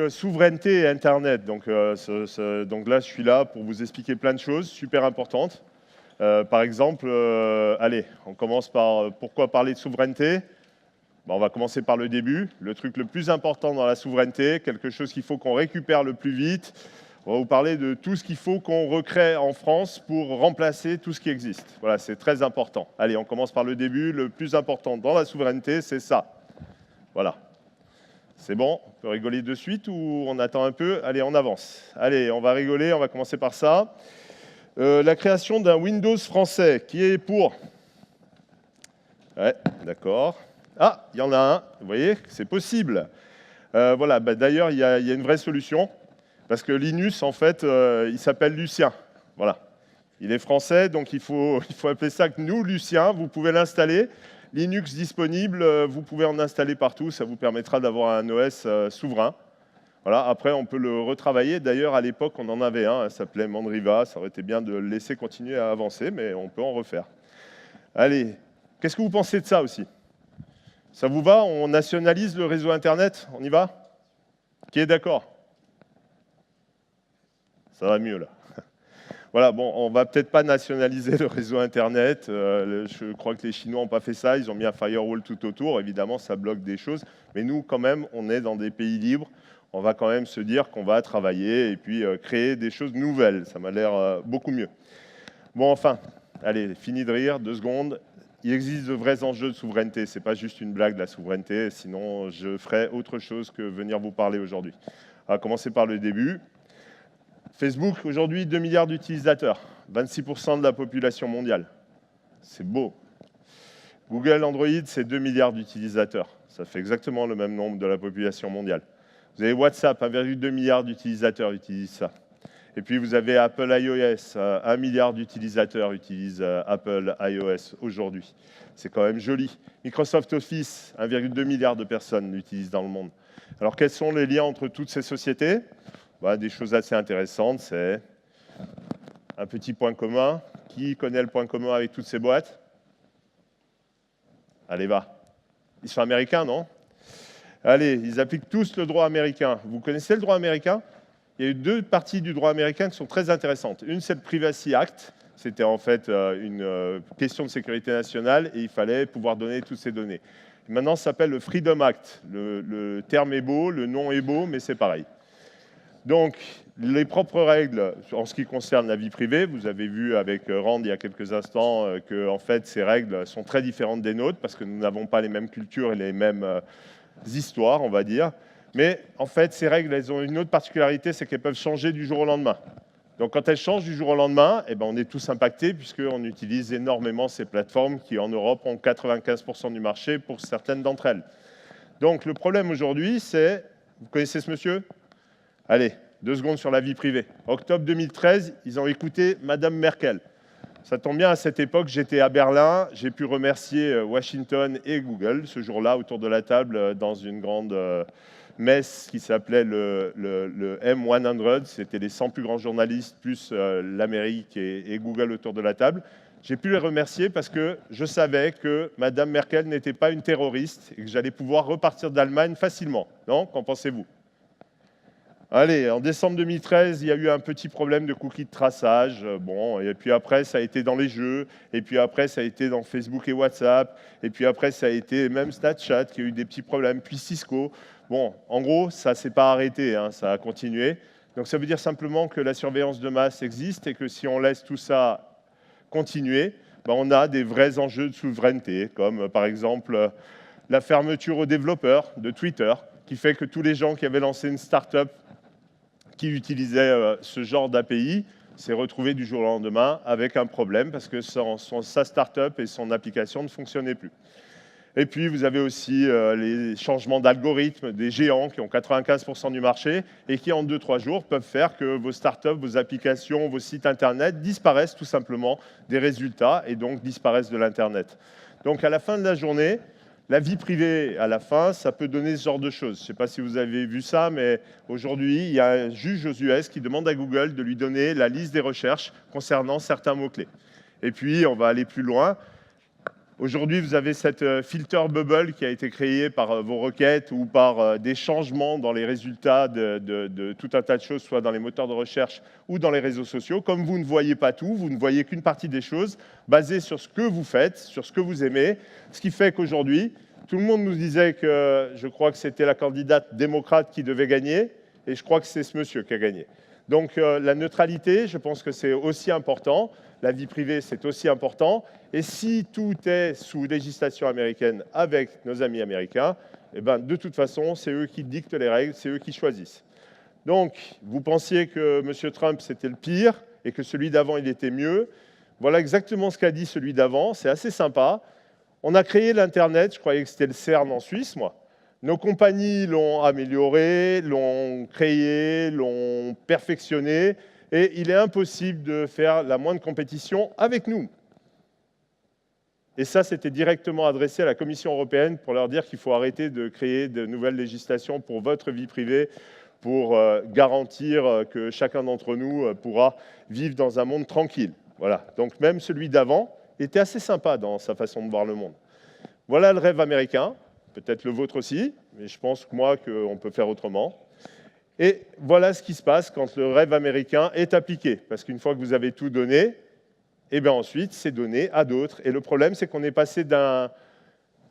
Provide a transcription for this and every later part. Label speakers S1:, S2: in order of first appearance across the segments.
S1: souveraineté et Internet. Donc là, je suis là pour vous expliquer plein de choses super importantes. Par exemple, allez, on commence par pourquoi parler de souveraineté. On va commencer par le début. Le truc le plus important dans la souveraineté, quelque chose qu'il faut qu'on récupère le plus vite. On va vous parler de tout ce qu'il faut qu'on recrée en France pour remplacer tout ce qui existe. Voilà, c'est très important. Allez, on commence par le début. Le plus important dans la souveraineté, c'est ça. Voilà. C'est bon, on peut rigoler de suite ou on attend un peu? Allez, on avance. Allez, on va rigoler, on va commencer par ça. La création d'un Windows français, qui est pour? Ouais, d'accord. Ah, il y en a un, vous voyez, c'est possible. Voilà, d'ailleurs, il y a une vraie solution, parce que Linus, en fait, il s'appelle Lucien. Voilà. Il est français, donc il faut appeler ça GNU Lucien, vous pouvez l'installer. Linux disponible, vous pouvez en installer partout, ça vous permettra d'avoir un OS souverain. Voilà, après, on peut le retravailler. D'ailleurs, à l'époque, on en avait un, ça s'appelait Mandriva, ça aurait été bien de le laisser continuer à avancer, mais on peut en refaire. Allez, qu'est-ce que vous pensez de ça aussi? Ça vous va? On nationalise le réseau Internet? On y va? Qui est d'accord? Ça va mieux, là. Voilà, bon, on va peut-être pas nationaliser le réseau Internet. Je crois que les Chinois n'ont pas fait ça. Ils ont mis un firewall tout autour. Évidemment, ça bloque des choses. Mais nous, quand même, on est dans des pays libres. On va quand même se dire qu'on va travailler et puis créer des choses nouvelles. Ça m'a l'air beaucoup mieux. Bon, enfin, allez, fini de rire, 2 secondes. Il existe de vrais enjeux de souveraineté. Ce n'est pas juste une blague, la souveraineté. Sinon, je ferais autre chose que venir vous parler aujourd'hui. On va commencer par le début. Facebook, aujourd'hui, 2 milliards d'utilisateurs, 26% de la population mondiale. C'est beau. Google Android, c'est 2 milliards d'utilisateurs. Ça fait exactement le même nombre de la population mondiale. Vous avez WhatsApp, 1,2 milliard d'utilisateurs utilisent ça. Et puis vous avez Apple iOS, 1 milliard d'utilisateurs utilisent Apple iOS aujourd'hui. C'est quand même joli. Microsoft Office, 1,2 milliard de personnes l'utilisent dans le monde. Alors quels sont les liens entre toutes ces sociétés? Des choses assez intéressantes, c'est un petit point commun. Qui connaît le point commun avec toutes ces boîtes? Allez, va. Ils sont américains, non? Allez, ils appliquent tous le droit américain. Vous connaissez le droit américain? Il y a eu 2 parties du droit américain qui sont très intéressantes. Une, c'est le Privacy Act. C'était en fait une question de sécurité nationale et il fallait pouvoir donner toutes ces données. Maintenant, ça s'appelle le Freedom Act. Le terme est beau, le nom est beau, mais c'est pareil. Donc, les propres règles en ce qui concerne la vie privée, vous avez vu avec Rand il y a quelques instants que en fait, ces règles sont très différentes des nôtres parce que nous n'avons pas les mêmes cultures et les mêmes histoires, on va dire. Mais en fait, ces règles, elles ont une autre particularité, c'est qu'elles peuvent changer du jour au lendemain. Donc, quand elles changent du jour au lendemain, on est tous impactés puisqu'on utilise énormément ces plateformes qui, en Europe, ont 95% du marché pour certaines d'entre elles. Donc, le problème aujourd'hui, c'est... Vous connaissez ce monsieur ? Allez, 2 secondes sur la vie privée. Octobre 2013, ils ont écouté Madame Merkel. Ça tombe bien, à cette époque, j'étais à Berlin. J'ai pu remercier Washington et Google ce jour-là, autour de la table, dans une grande messe qui s'appelait le M100. C'était les 100 plus grands journalistes, plus l'Amérique et Google autour de la table. J'ai pu les remercier parce que je savais que Madame Merkel n'était pas une terroriste et que j'allais pouvoir repartir d'Allemagne facilement. Non? Qu'en pensez-vous? Allez, en décembre 2013, il y a eu un petit problème de cookies de traçage. Bon, et puis après, ça a été dans les jeux. Et puis après, ça a été dans Facebook et WhatsApp. Et puis après, ça a été même Snapchat qui a eu des petits problèmes. Puis Cisco. Bon, en gros, ça ne s'est pas arrêté, hein, ça a continué. Donc ça veut dire simplement que la surveillance de masse existe et que si on laisse tout ça continuer, on a des vrais enjeux de souveraineté, comme par exemple la fermeture aux développeurs de Twitter, qui fait que tous les gens qui avaient lancé une start-up qui utilisait ce genre d'API s'est retrouvé du jour au lendemain avec un problème parce que sa start-up et son application ne fonctionnaient plus. Et puis, vous avez aussi les changements d'algorithmes des géants qui ont 95% du marché et qui, en 2-3 jours, peuvent faire que vos start-up, vos applications, vos sites Internet disparaissent tout simplement des résultats et donc disparaissent de l'Internet. Donc, à la fin de la journée, la vie privée, à la fin, ça peut donner ce genre de choses. Je ne sais pas si vous avez vu ça, mais aujourd'hui, il y a un juge aux US qui demande à Google de lui donner la liste des recherches concernant certains mots-clés. Et puis, on va aller plus loin. Aujourd'hui, vous avez cette filter bubble qui a été créée par vos requêtes ou par des changements dans les résultats de tout un tas de choses, soit dans les moteurs de recherche ou dans les réseaux sociaux. Comme vous ne voyez pas tout, vous ne voyez qu'une partie des choses basées sur ce que vous faites, sur ce que vous aimez. Ce qui fait qu'aujourd'hui, tout le monde nous disait que je crois que c'était la candidate démocrate qui devait gagner, et je crois que c'est ce monsieur qui a gagné. Donc la neutralité, je pense que c'est aussi important. La vie privée, c'est aussi important. Et si tout est sous législation américaine avec nos amis américains, eh ben, de toute façon, c'est eux qui dictent les règles, c'est eux qui choisissent. Donc, vous pensiez que M. Trump, c'était le pire et que celui d'avant, il était mieux. Voilà exactement ce qu'a dit celui d'avant. C'est assez sympa. On a créé l'Internet. Je croyais que c'était le CERN en Suisse, moi. Nos compagnies l'ont amélioré, l'ont créé, l'ont perfectionné. Et il est impossible de faire la moindre compétition avec nous. Et ça, c'était directement adressé à la Commission européenne pour leur dire qu'il faut arrêter de créer de nouvelles législations pour votre vie privée, pour garantir que chacun d'entre nous pourra vivre dans un monde tranquille. Voilà. Donc même celui d'avant était assez sympa dans sa façon de voir le monde. Voilà le rêve américain, peut-être le vôtre aussi, mais je pense, moi, qu'on peut faire autrement. Et voilà ce qui se passe quand le rêve américain est appliqué. Parce qu'une fois que vous avez tout donné, et bien ensuite, c'est donné à d'autres. Et le problème, c'est qu'on est passé d'un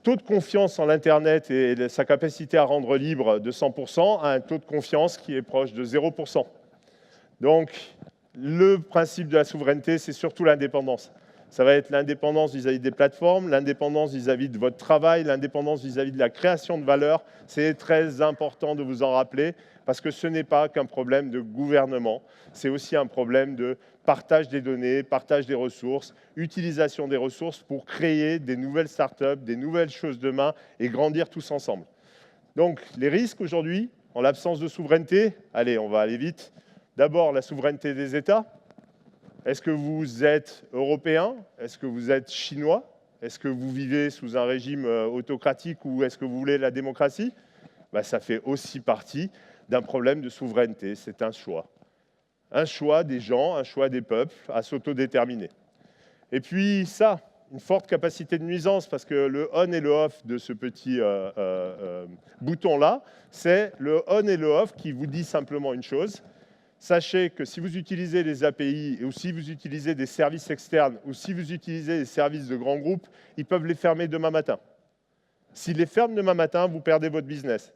S1: taux de confiance en l'Internet et sa capacité à rendre libre de 100% à un taux de confiance qui est proche de 0%. Donc, le principe de la souveraineté, c'est surtout l'indépendance. Ça va être l'indépendance vis-à-vis des plateformes, l'indépendance vis-à-vis de votre travail, l'indépendance vis-à-vis de la création de valeur. C'est très important de vous en rappeler parce que ce n'est pas qu'un problème de gouvernement, c'est aussi un problème de partage des données, partage des ressources, utilisation des ressources pour créer des nouvelles startups, des nouvelles choses demain et grandir tous ensemble. Donc, les risques aujourd'hui, en l'absence de souveraineté, allez, on va aller vite. D'abord, la souveraineté des États. Est-ce que vous êtes européen? Est-ce que vous êtes chinois? Est-ce que vous vivez sous un régime autocratique ou est-ce que vous voulez la démocratie? Ça fait aussi partie d'un problème de souveraineté. C'est un choix. Un choix des gens, un choix des peuples à s'autodéterminer. Et puis ça, une forte capacité de nuisance, parce que le on et le off de ce petit bouton-là, c'est le on et le off qui vous dit simplement une chose. Sachez que si vous utilisez les API ou si vous utilisez des services externes ou si vous utilisez des services de grands groupes, ils peuvent les fermer demain matin. S'ils les ferment demain matin, vous perdez votre business.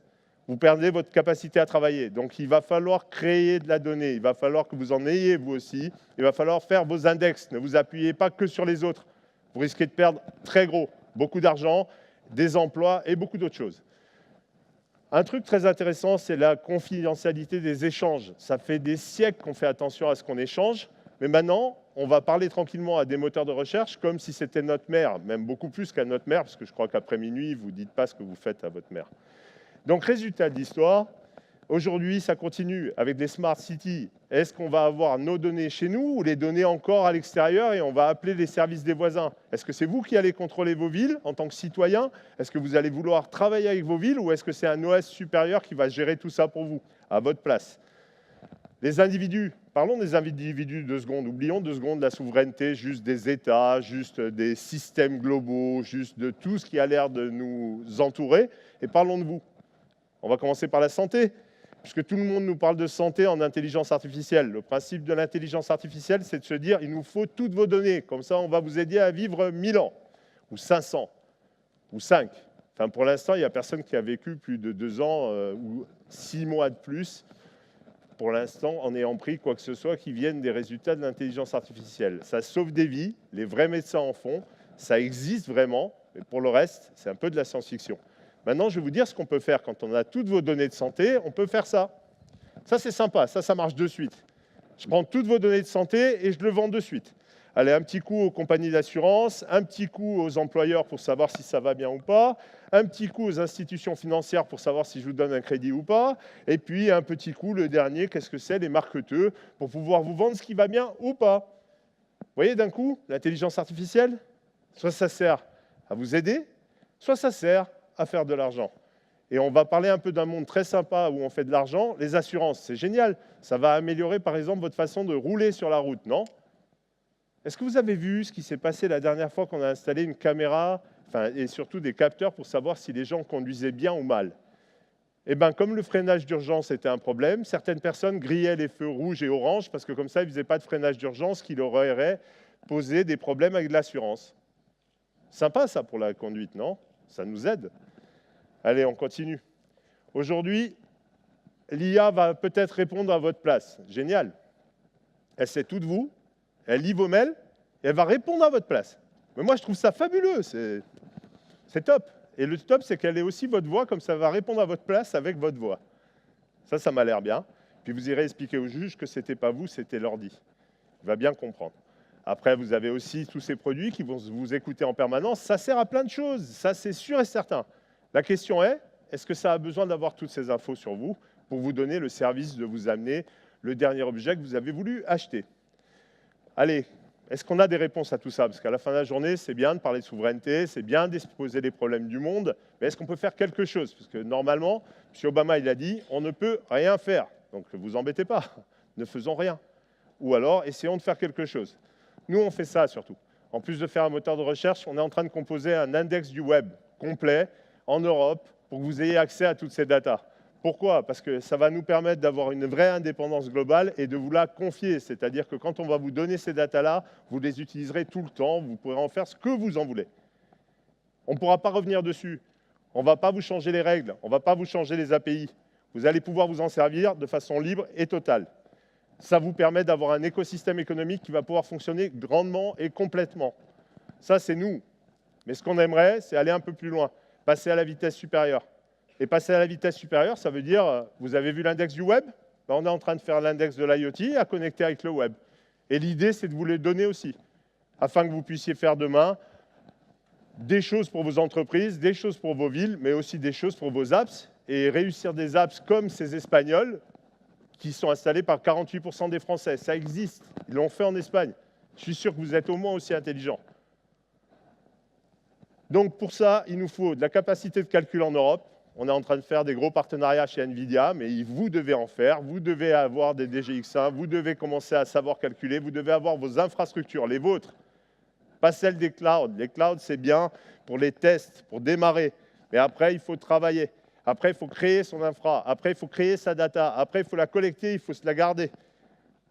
S1: Vous perdez votre capacité à travailler. Donc, il va falloir créer de la donnée. Il va falloir que vous en ayez, vous aussi. Il va falloir faire vos index. Ne vous appuyez pas que sur les autres. Vous risquez de perdre très gros. Beaucoup d'argent, des emplois et beaucoup d'autres choses. Un truc très intéressant, c'est la confidentialité des échanges. Ça fait des siècles qu'on fait attention à ce qu'on échange, mais maintenant, on va parler tranquillement à des moteurs de recherche comme si c'était notre mère, même beaucoup plus qu'à notre mère, parce que je crois qu'après minuit, vous ne dites pas ce que vous faites à votre mère. Donc, résultat de l'histoire, aujourd'hui, ça continue avec des smart cities. Est-ce qu'on va avoir nos données chez nous ou les données encore à l'extérieur et on va appeler les services des voisins? Est-ce que c'est vous qui allez contrôler vos villes en tant que citoyen? Est-ce que vous allez vouloir travailler avec vos villes ou est-ce que c'est un OS supérieur qui va gérer tout ça pour vous, à votre place? Les individus, parlons des individus 2 secondes. Oublions 2 secondes la souveraineté, juste des États, juste des systèmes globaux, juste de tout ce qui a l'air de nous entourer. Et parlons de vous. On va commencer par la santé. Puisque tout le monde nous parle de santé en intelligence artificielle. Le principe de l'intelligence artificielle, c'est de se dire, il nous faut toutes vos données. Comme ça, on va vous aider à vivre 1000 ans, ou 500, ou 5. Enfin, pour l'instant, il n'y a personne qui a vécu plus de 2 ans ou 6 mois de plus, pour l'instant, en ayant pris quoi que ce soit qui vienne des résultats de l'intelligence artificielle. Ça sauve des vies, les vrais médecins en font, ça existe vraiment, mais pour le reste, c'est un peu de la science-fiction. Maintenant, je vais vous dire ce qu'on peut faire. Quand on a toutes vos données de santé, on peut faire ça. Ça, c'est sympa. Ça marche de suite. Je prends toutes vos données de santé et je le vends de suite. Allez, un petit coup aux compagnies d'assurance, un petit coup aux employeurs pour savoir si ça va bien ou pas, un petit coup aux institutions financières pour savoir si je vous donne un crédit ou pas, et puis un petit coup, le dernier, qu'est-ce que c'est, les marketeurs, pour pouvoir vous vendre ce qui va bien ou pas. Vous voyez d'un coup, l'intelligence artificielle, soit ça sert à vous aider, soit ça sert à faire de l'argent. Et on va parler un peu d'un monde très sympa où on fait de l'argent. Les assurances, c'est génial. Ça va améliorer, par exemple, votre façon de rouler sur la route, non? Est-ce que vous avez vu ce qui s'est passé la dernière fois qu'on a installé une caméra, et surtout des capteurs pour savoir si les gens conduisaient bien ou mal? Eh bien, comme le freinage d'urgence était un problème, certaines personnes grillaient les feux rouges et oranges parce que comme ça, ils ne faisaient pas de freinage d'urgence qui leur aurait posé des problèmes avec l'assurance. Sympa ça pour la conduite, non? Ça nous aide. Allez, on continue. Aujourd'hui, l'IA va peut-être répondre à votre place. Génial. Elle sait tout de vous, elle lit vos mails, et elle va répondre à votre place. Mais moi, je trouve ça fabuleux, c'est top. Et le top, c'est qu'elle est aussi votre voix, comme ça va répondre à votre place avec votre voix. Ça m'a l'air bien. Puis vous irez expliquer au juge que ce n'était pas vous, c'était l'ordi. Il va bien comprendre. Après, vous avez aussi tous ces produits qui vont vous écouter en permanence. Ça sert à plein de choses, ça c'est sûr et certain. La question est-ce que ça a besoin d'avoir toutes ces infos sur vous pour vous donner le service de vous amener le dernier objet que vous avez voulu acheter? Allez, est-ce qu'on a des réponses à tout ça? Parce qu'à la fin de la journée, c'est bien de parler de souveraineté, c'est bien d'exposer les problèmes du monde, mais est-ce qu'on peut faire quelque chose? Parce que normalement, M. Obama, il a dit, on ne peut rien faire. Donc ne vous embêtez pas, ne faisons rien. Ou alors, essayons de faire quelque chose. Nous, on fait ça surtout. En plus de faire un moteur de recherche, on est en train de composer un index du web complet en Europe pour que vous ayez accès à toutes ces datas. Pourquoi? Parce que ça va nous permettre d'avoir une vraie indépendance globale et de vous la confier. C'est-à-dire que quand on va vous donner ces datas-là, vous les utiliserez tout le temps, vous pourrez en faire ce que vous en voulez. On ne pourra pas revenir dessus. On ne va pas vous changer les règles, on ne va pas vous changer les API. Vous allez pouvoir vous en servir de façon libre et totale. Ça vous permet d'avoir un écosystème économique qui va pouvoir fonctionner grandement et complètement. Ça, c'est nous. Mais ce qu'on aimerait, c'est aller un peu plus loin, passer à la vitesse supérieure. Et passer à la vitesse supérieure, ça veut dire, vous avez vu l'index du web? Ben, on est en train de faire l'index de l'IoT à connecter avec le web. Et l'idée, c'est de vous les donner aussi, afin que vous puissiez faire demain des choses pour vos entreprises, des choses pour vos villes, mais aussi des choses pour vos apps, et réussir des apps comme ces Espagnols, qui sont installés par 48% des Français. Ça existe, ils l'ont fait en Espagne. Je suis sûr que vous êtes au moins aussi intelligents. Donc pour ça, il nous faut de la capacité de calcul en Europe. On est en train de faire des gros partenariats chez NVIDIA, mais vous devez en faire. Vous devez avoir des DGX1, vous devez commencer à savoir calculer, vous devez avoir vos infrastructures, les vôtres, pas celles des clouds. Les clouds, c'est bien pour les tests, pour démarrer. Mais après, il faut travailler. Après, il faut créer son infra. Après, il faut créer sa data. Après, il faut la collecter, il faut se la garder.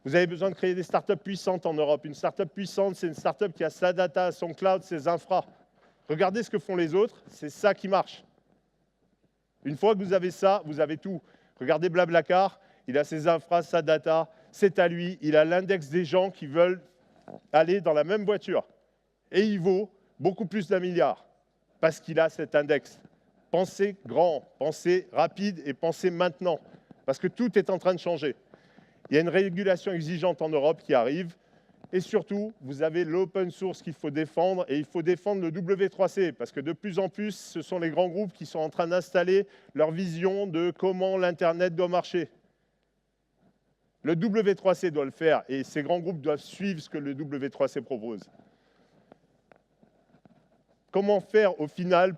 S1: Vous avez besoin de créer des startups puissantes en Europe. Une startup puissante, c'est une startup qui a sa data, son cloud, ses infras. Regardez ce que font les autres, c'est ça qui marche. Une fois que vous avez ça, vous avez tout. Regardez Blablacar, il a ses infras, sa data, c'est à lui. Il a l'index des gens qui veulent aller dans la même voiture. Et il vaut beaucoup plus d'1 milliard parce qu'il a cet index. Pensez grand, pensez rapide et pensez maintenant parce que tout est en train de changer. Il y a une régulation exigeante en Europe qui arrive. Et surtout, vous avez l'open source qu'il faut défendre et il faut défendre le W3C parce que de plus en plus, ce sont les grands groupes qui sont en train d'installer leur vision de comment l'Internet doit marcher. Le W3C doit le faire et ces grands groupes doivent suivre ce que le W3C propose. Comment faire au final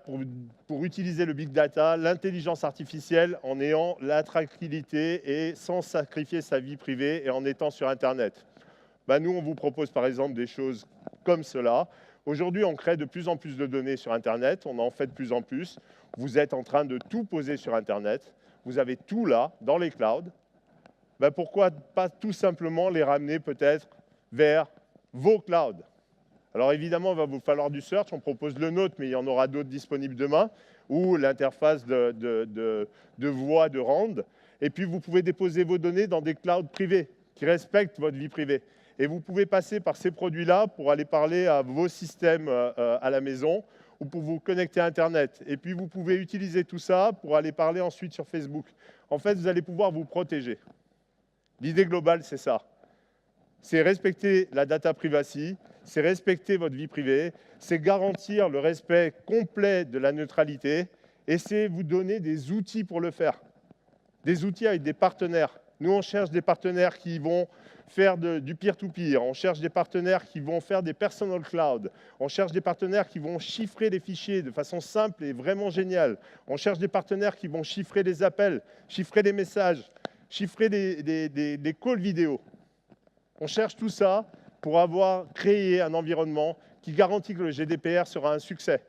S1: pour utiliser le big data, l'intelligence artificielle en ayant la tranquillité et sans sacrifier sa vie privée et en étant sur Internet? Nous, on vous propose par exemple des choses comme cela. Aujourd'hui, on crée de plus en plus de données sur Internet, on en fait de plus en plus. Vous êtes en train de tout poser sur Internet. Vous avez tout là, dans les clouds. Pourquoi pas tout simplement les ramener peut-être vers vos clouds? Alors évidemment, il va vous falloir du search. On propose le nôtre, mais il y en aura d'autres disponibles demain, ou l'interface de voix de Rand. Et puis, vous pouvez déposer vos données dans des clouds privés qui respectent votre vie privée. Et vous pouvez passer par ces produits-là pour aller parler à vos systèmes à la maison ou pour vous connecter à Internet. Et puis, vous pouvez utiliser tout ça pour aller parler ensuite sur Facebook. En fait, vous allez pouvoir vous protéger. L'idée globale, c'est ça. C'est respecter la data privacy, c'est respecter votre vie privée, c'est garantir le respect complet de la neutralité et c'est vous donner des outils pour le faire. Des outils avec des partenaires. Nous, on cherche des partenaires qui vont faire du peer-to-peer, on cherche des partenaires qui vont faire des personal cloud, on cherche des partenaires qui vont chiffrer les fichiers de façon simple et vraiment géniale, on cherche des partenaires qui vont chiffrer les appels, chiffrer les messages, chiffrer des calls vidéo. On cherche tout ça pour avoir créé un environnement qui garantit que le GDPR sera un succès,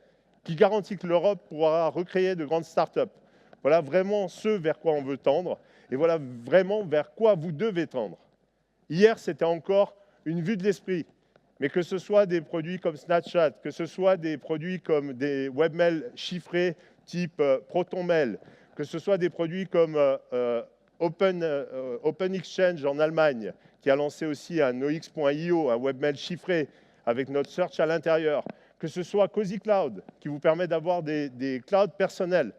S1: qui garantit que l'Europe pourra recréer de grandes startups. Voilà vraiment ce vers quoi on veut tendre et voilà vraiment vers quoi vous devez tendre. Hier, c'était encore une vue de l'esprit, mais que ce soit des produits comme Snapchat, que ce soit des produits comme des webmails chiffrés type ProtonMail, que ce soit des produits comme Open Exchange en Allemagne, qui a lancé aussi un OX.io, un webmail chiffré avec notre search à l'intérieur, que ce soit Cozy Cloud, qui vous permet d'avoir des clouds personnels.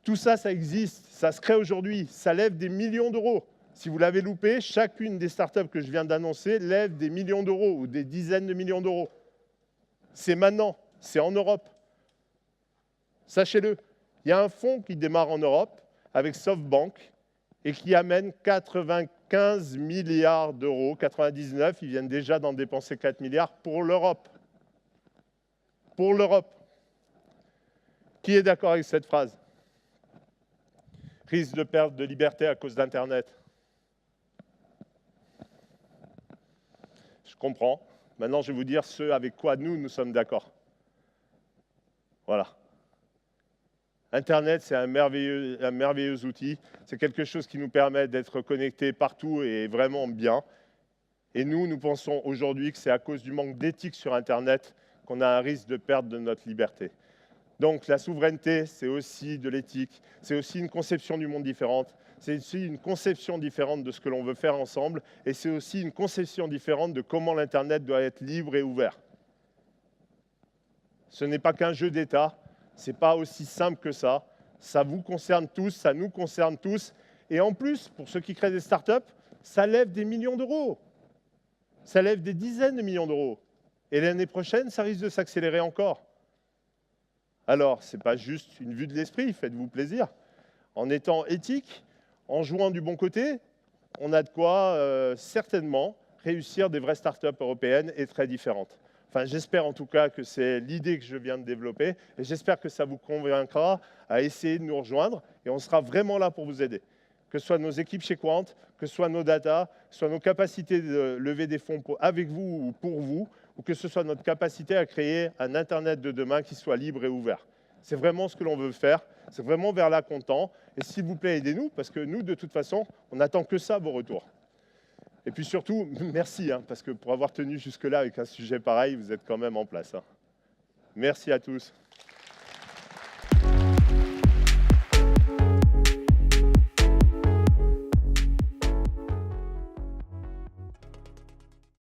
S1: Tout ça, ça existe, ça se crée aujourd'hui, ça lève des millions d'euros. Si vous l'avez loupé, chacune des startups que je viens d'annoncer lève des millions d'euros ou des dizaines de millions d'euros. C'est maintenant, c'est en Europe. Sachez-le, il y a un fonds qui démarre en Europe avec SoftBank et qui amène 95 milliards d'euros, 99, ils viennent déjà d'en dépenser 4 milliards pour l'Europe. Pour l'Europe. Qui est d'accord avec cette phrase? Risque de perte de liberté à cause d'Internet. Je comprends. Maintenant, je vais vous dire ce avec quoi nous sommes d'accord. Voilà. Internet, c'est un merveilleux outil. C'est quelque chose qui nous permet d'être connectés partout et vraiment bien. Et nous pensons aujourd'hui que c'est à cause du manque d'éthique sur Internet qu'on a un risque de perte de notre liberté. Donc la souveraineté, c'est aussi de l'éthique, c'est aussi une conception du monde différente, c'est aussi une conception différente de ce que l'on veut faire ensemble, et c'est aussi une conception différente de comment l'Internet doit être libre et ouvert. Ce n'est pas qu'un jeu d'État, ce n'est pas aussi simple que ça vous concerne tous, ça nous concerne tous, et en plus, pour ceux qui créent des startups, ça lève des millions d'euros, ça lève des dizaines de millions d'euros, et l'année prochaine, ça risque de s'accélérer encore. Alors, ce n'est pas juste une vue de l'esprit, faites-vous plaisir. En étant éthique, en jouant du bon côté, on a de quoi certainement réussir des vraies startups européennes et très différentes. Enfin, j'espère en tout cas que c'est l'idée que je viens de développer et j'espère que ça vous convaincra à essayer de nous rejoindre et on sera vraiment là pour vous aider. Que ce soit nos équipes chez Quant, que ce soit nos data, que ce soit nos capacités de lever des fonds avec vous ou pour vous, ou que ce soit notre capacité à créer un Internet de demain qui soit libre et ouvert. C'est vraiment ce que l'on veut faire, c'est vraiment vers là qu'on tend. Et s'il vous plaît, aidez-nous, parce que nous, de toute façon, on n'attend que ça, vos retours. Et puis surtout, merci, parce que pour avoir tenu jusque-là avec un sujet pareil, vous êtes quand même en place. Merci à tous.